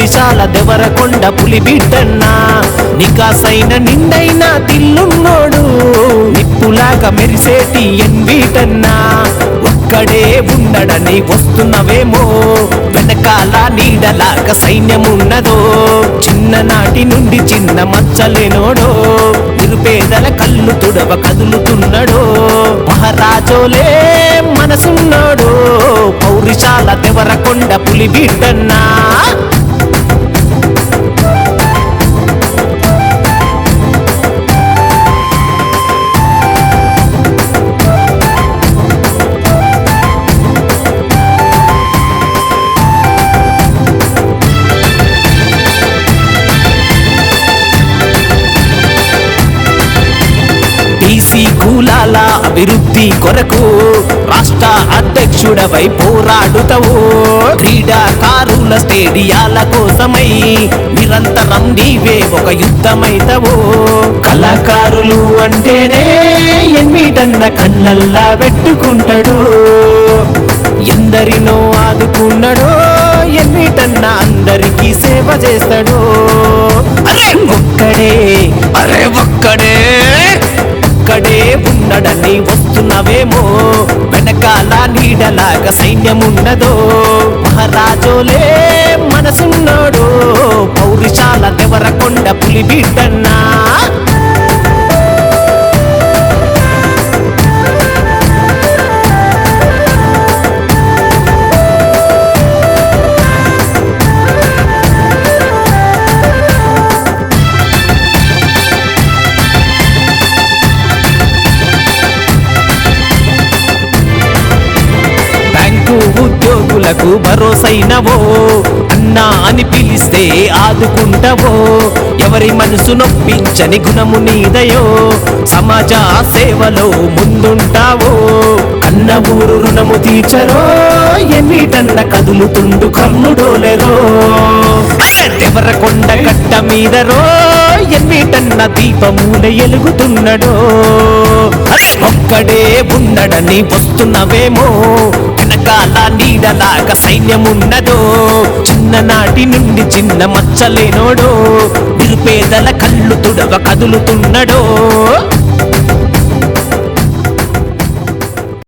పౌరిశాల దేవరకొండ పులిబిడ్డన్నా నికాసైన నిండైన తిల్లున్నోడు నిప్పులాగా మెరిసేటి ఎన్వీటన్నా ఒక్కడే ఉండడని వస్తున్నవేమో వెనకాల నీడలాగా సైన్యమున్నదో చిన్ననాటి నుండి చిన్న మచ్చలేనోడో నిరుపేదల కళ్ళు తుడవ కదులుతున్నడో మహారాజోలే మనసున్నాడు పౌరిశాల దేవరకొండ పులిబిడ్డన్నా బీసీ కులాల అభివృద్ధి కొరకు రాష్ట్ర అధ్యక్షుడవై పోరాడుతావు క్రీడాకారుల స్టేడియాల కోసమై నిరంతరం నీవే ఒక యుద్ధమైతావు కళాకారులు అంటేనే ఎన్నిటన్న కళ్ళల్లా పెట్టుకుంటాడు ఎందరినో ఆదుకున్నాడో ఎన్నిటన్న అందరికీ సేవ చేస్తాడు ఒక్కడే ఉన్నడని వస్తున్నవేమో వెనకాల నీడలాగా సైన్యమున్నదో మహారాజోలే మనసున్నాడు పౌరిశాల దేవరకొండ పులిబిడ్డన్నా ఉద్యోగులకు భరోసైనవో అన్నా అని పిలిస్తే ఆదుకుంటవో ఎవరి మనసు నొప్పించని గుణము నీదయో సమాజ సేవలో ముందుంటావో అన్న ఊరు రుణము తీర్చరో ఎన్నిటన్న కదులుతుండు కర్ణుడోలెరో దేవరకొండ గట్ట మీదరో ఎన్నిటన్న దీపమూల ఎలుగుతున్నడో ఒక్కడే ఉండడని వస్తున్నవేమో వెనకాల నీడలాగా సైన్యమున్నదో చిన్ననాటి నుండి చిన్న మచ్చలేనోడో నిరుపేదల కళ్ళు తుడవ కదులుతున్నడో